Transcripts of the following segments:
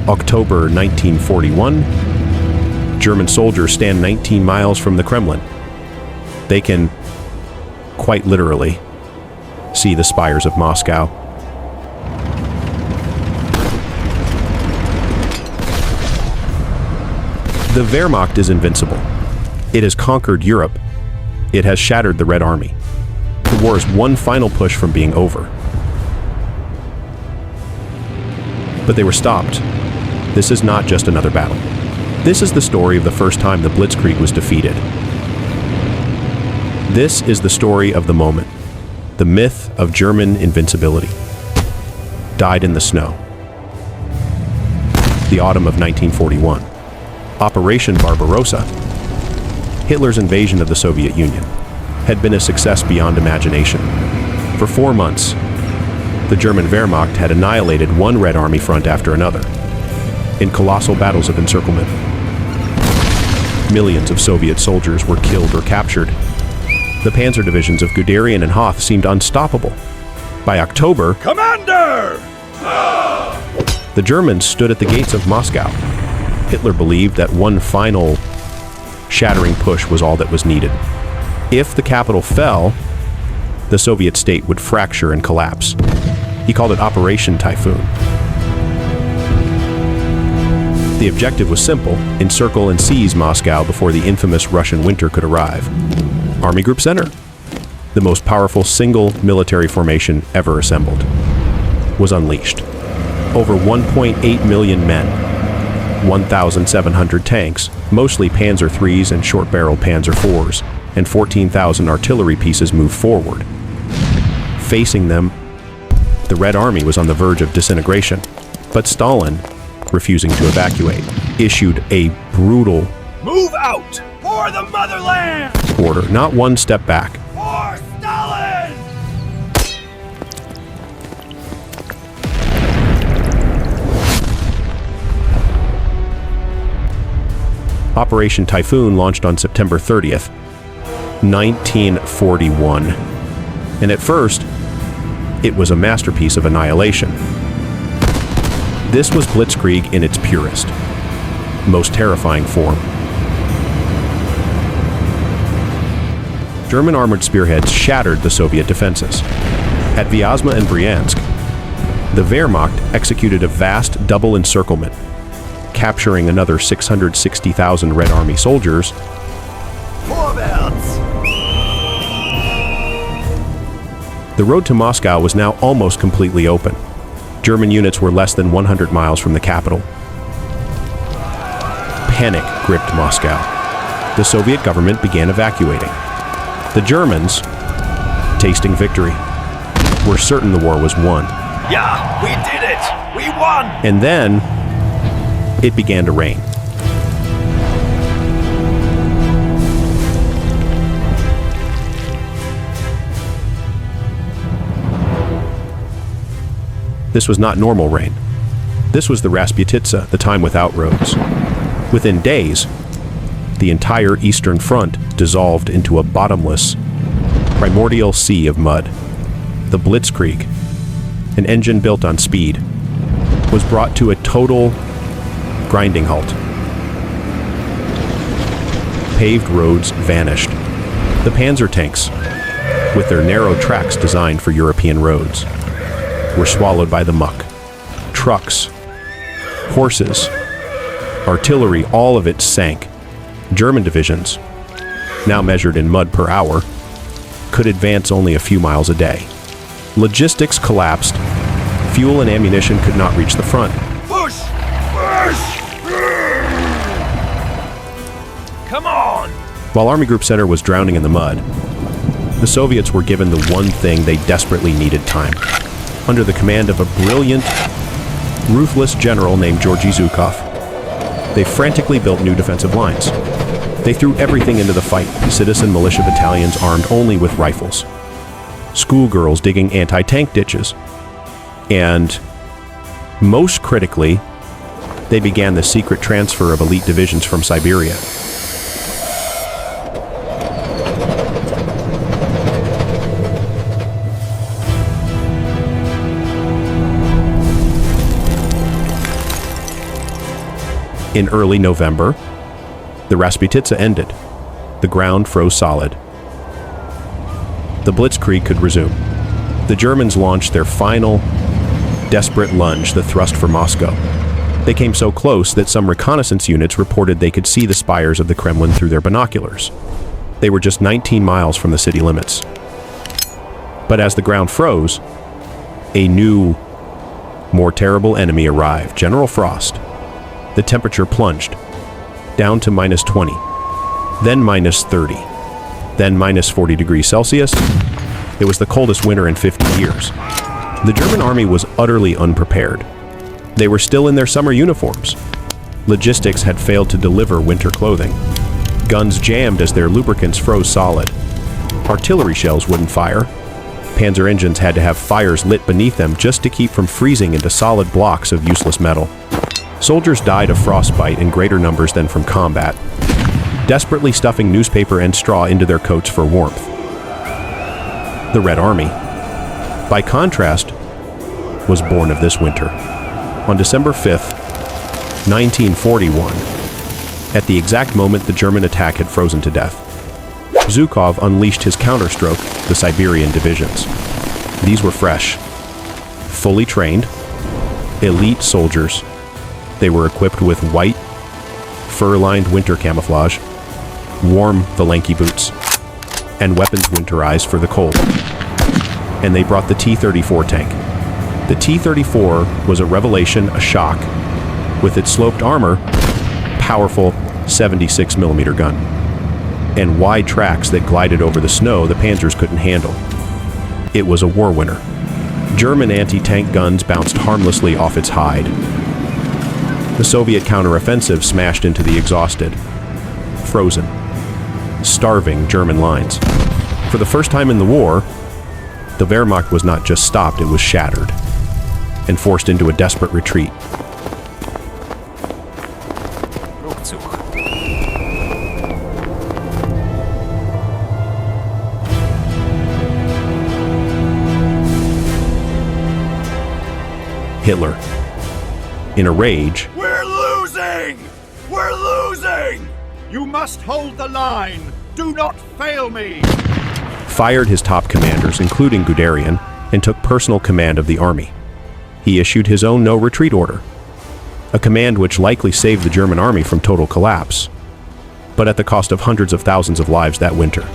October 1941, German soldiers stand 19 miles from the Kremlin. They can, quite literally, see the spires of Moscow. The Wehrmacht is invincible. It has conquered Europe. It has shattered the Red Army. The war is one final push from being over. But they were stopped. This is not just another battle. This is the story of the first time the Blitzkrieg was defeated. This is the story of the moment. The myth of German invincibility. Died in the snow. The autumn of 1941. Operation Barbarossa, Hitler's invasion of the Soviet Union, had been a success beyond imagination. For 4 months, the German Wehrmacht had annihilated one Red Army front after another, in colossal battles of encirclement. Millions of Soviet soldiers were killed or captured. The panzer divisions of Guderian and Hoth seemed unstoppable. By October, Commander! The Germans stood at the gates of Moscow. Hitler believed that one final shattering push was all that was needed. If the capital fell, the Soviet state would fracture and collapse. He called it Operation Typhoon. The objective was simple: encircle and seize Moscow before the infamous Russian winter could arrive. Army Group Center, the most powerful single military formation ever assembled, was unleashed. Over 1.8 million men, 1,700 tanks, mostly Panzer IIIs and short-barreled Panzer IVs, and 14,000 artillery pieces moved forward. Facing them, the Red Army was on the verge of disintegration, but Stalin, refusing to evacuate, issued a brutal Move out! For the motherland! order, not one step back. For Stalin! Operation Typhoon launched on September 30th, 1941. And at first, it was a masterpiece of annihilation. This was Blitzkrieg in its purest, most terrifying form. German armored spearheads shattered the Soviet defenses. At Vyazma and Bryansk, the Wehrmacht executed a vast double encirclement, capturing another 660,000 Red Army soldiers. Vorwärts! The road to Moscow was now almost completely open. German units were less than 100 miles from the capital. Panic gripped Moscow. The Soviet government began evacuating. The Germans, tasting victory, were certain the war was won. Yeah, we did it! We won! And then, it began to rain. This was not normal rain. This was the Rasputitsa, the time without roads. Within days, the entire Eastern Front dissolved into a bottomless, primordial sea of mud. The Blitzkrieg, an engine built on speed, was brought to a total grinding halt. Paved roads vanished. The Panzer tanks, with their narrow tracks designed for European roads, were swallowed by the muck. Trucks, horses, artillery, all of it sank. German divisions, now measured in mud per hour, could advance only a few miles a day. Logistics collapsed. Fuel and ammunition could not reach the front. Push! Push! Come on! While Army Group Center was drowning in the mud, the Soviets were given the one thing they desperately needed: time. Under the command of a brilliant, ruthless general named Georgy Zhukov, they frantically built new defensive lines. They threw everything into the fight: citizen militia battalions armed only with rifles, schoolgirls digging anti-tank ditches, and, most critically, they began the secret transfer of elite divisions from Siberia. In early November, the Rasputitsa ended. The ground froze solid. The Blitzkrieg could resume. The Germans launched their final, desperate lunge, the thrust for Moscow. They came so close that some reconnaissance units reported they could see the spires of the Kremlin through their binoculars. They were just 19 miles from the city limits. But as the ground froze, a new, more terrible enemy arrived, General Frost. The temperature plunged down to -20, then -30, then -40 degrees Celsius. It was the coldest winter in 50 years. The German army was utterly unprepared. They were still in their summer uniforms. Logistics had failed to deliver winter clothing. Guns jammed as their lubricants froze solid. Artillery shells wouldn't fire. Panzer engines had to have fires lit beneath them just to keep from freezing into solid blocks of useless metal. Soldiers died of frostbite in greater numbers than from combat, desperately stuffing newspaper and straw into their coats for warmth. The Red Army, by contrast, was born of this winter. On December 5th, 1941, at the exact moment the German attack had frozen to death, Zhukov unleashed his counterstroke, the Siberian divisions. These were fresh, fully trained, elite soldiers. They were equipped with white, fur-lined winter camouflage, warm Valenki boots, and weapons winterized for the cold. And they brought the T-34 tank. The T-34 was a revelation, a shock. With its sloped armor, powerful 76mm gun, and wide tracks that glided over the snow the Panzers couldn't handle. It was a war winner. German anti-tank guns bounced harmlessly off its hide. The Soviet counteroffensive smashed into the exhausted, frozen, starving German lines. For the first time in the war, the Wehrmacht was not just stopped, it was shattered and forced into a desperate retreat. Hitler, in a rage, We're losing! We're losing! You must hold the line! Do not fail me! fired his top commanders, including Guderian, and took personal command of the army. He issued his own no-retreat order, a command which likely saved the German army from total collapse, but at the cost of hundreds of thousands of lives that winter.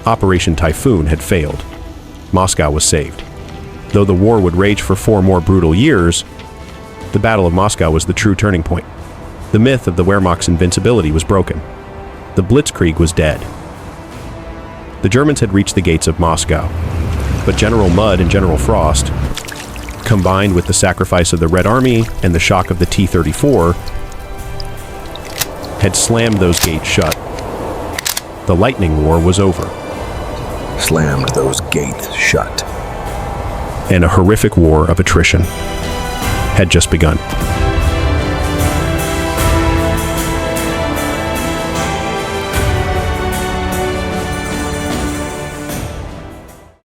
Operation Typhoon had failed. Moscow was saved. Though the war would rage for 4 more brutal years, the Battle of Moscow was the true turning point. The myth of the Wehrmacht's invincibility was broken. The Blitzkrieg was dead. The Germans had reached the gates of Moscow, but General Mudd and General Frost, combined with the sacrifice of the Red Army and the shock of the T-34, had slammed those gates shut. The Lightning War was over. Slammed those gates shut. And a horrific war of attrition had just begun.